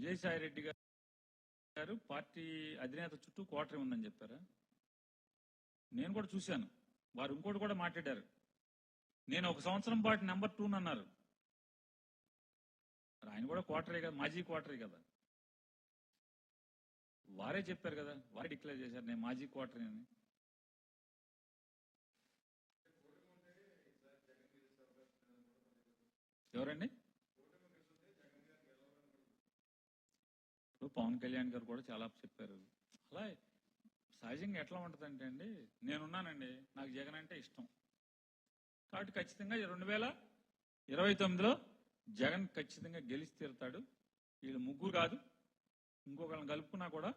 విజయసాయి రెడ్డి గారు పార్టీ అధినేత చుట్టూ కోటరీ ఉందని చెప్పారా? నేను కూడా చూశాను. వారు ఇంకోటి కూడా మాట్లాడారు. నేను 1 సంవత్సరం పాటు నెంబర్ 2 అన్నారు. ఆయన కూడా కోటరీ కదా, మాజీ కోటరీ కదా. వారే చెప్పారు కదా, వారే డిక్లేర్ చేశారు నేను మాజీ కోటరీ అని. ఎవరండి? ఇప్పుడు పవన్ కళ్యాణ్ గారు కూడా చాలా చెప్పారు. అలా సహజంగా ఎట్లా ఉంటుందంటే అండి, నేనున్నానండి, నాకు జగన్ అంటే ఇష్టం కాబట్టి ఖచ్చితంగా 2029లో జగన్ ఖచ్చితంగా గెలిచి తీరుతాడు. వీళ్ళు ముగ్గురు కాదు, ఇంకొకళ్ళని కలుపుకున్నా కూడా,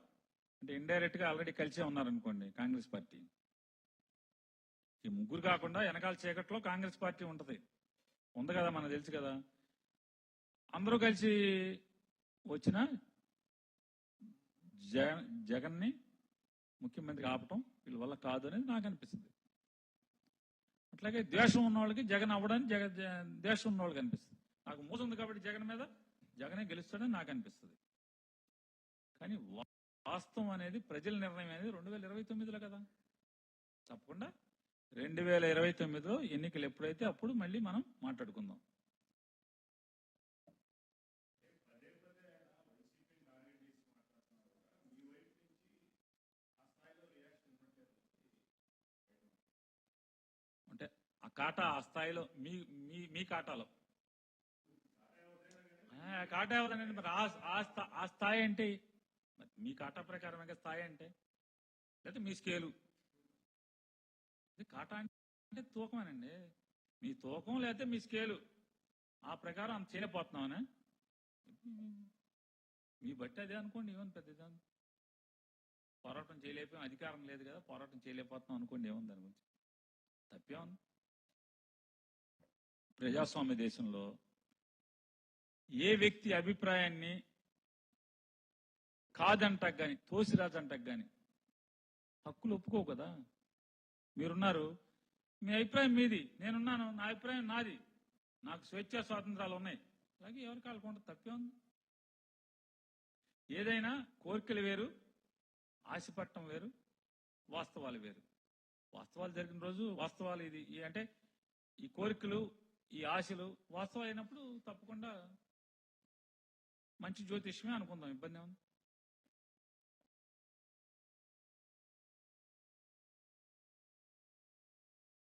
అంటే ఇండైరెక్ట్ గా ఆల్రెడీ కలిసే ఉన్నారనుకోండి కాంగ్రెస్ పార్టీ. ఈ ముగ్గురు కాకుండా వెనకాల చీకట్లో కాంగ్రెస్ పార్టీ ఉంటది, ఉంది కదా, మనకు తెలుసు కదా. అందరూ కలిసి వచ్చిన జగన్ని ముఖ్యమంత్రి ఆపటం వీళ్ళ వల్ల కాదు అనేది నాకు అనిపిస్తుంది. అట్లాగే ద్వేషం ఉన్న వాళ్ళకి జగన్ అవ్వడానికి ద్వేషం ఉన్న వాళ్ళకి అనిపిస్తుంది. నాకు మోసం ఉంది కాబట్టి జగన్ మీద, జగనే గెలుస్తాడని నాకు అనిపిస్తుంది. కానీ వాస్తవం అనేది, ప్రజల నిర్ణయం అనేది 2029లో కదా. తప్పకుండా 2029లో ఎన్నికలు ఎప్పుడైతే అప్పుడు మళ్ళీ మనం మాట్లాడుకుందాం. అంటే ఆ కాటా ఆ స్థాయిలో మీ కాటాలో కాటా ఎవరండి? మరి ఆ స్థాయి అంటే మీ కాటా ప్రకారం స్థాయి అంటే, లేకపోతే మీ స్కేలు కాటా అంటే తూకమేనండి. మీ తూకం లేకపోతే మీ స్కేలు, ఆ ప్రకారం అంత చేయలేకపోతున్నామనే మీ బట్టి అదే అనుకోండి. ఏమని పెద్దది పోరాటం చేయలేకపోయాం, అధికారం లేదు కదా, పోరాటం చేయలేకపోతున్నాం అనుకోండి. ఏముంది దాని గురించి తప్పేముంది? ప్రజాస్వామ్య దేశంలో ఏ వ్యక్తి అభిప్రాయాన్ని కాదంటకు గాని, తోసిరాజంటకు గాని హక్కులు ఒప్పుకోవు కదా. మీరున్నారు, మీ అభిప్రాయం మీది, నేనున్నాను, నా అభిప్రాయం నాది, నాకు స్వేచ్ఛా స్వాతంత్రాలు ఉన్నాయి. అలాగే ఎవరికి కాలుకుంటే తప్పే ఉంది? ఏదైనా కోరికలు వేరు, ఆశపట్టం వేరు, వాస్తవాలు వేరు. వాస్తవాలు జరిగిన రోజు వాస్తవాలు ఇది అంటే, ఈ కోరికలు ఈ ఆశలు వాస్తవం అయినప్పుడు తప్పకుండా మంచి జ్యోతిష్యమే అనుకుందాం, ఇబ్బంది ఏముంది?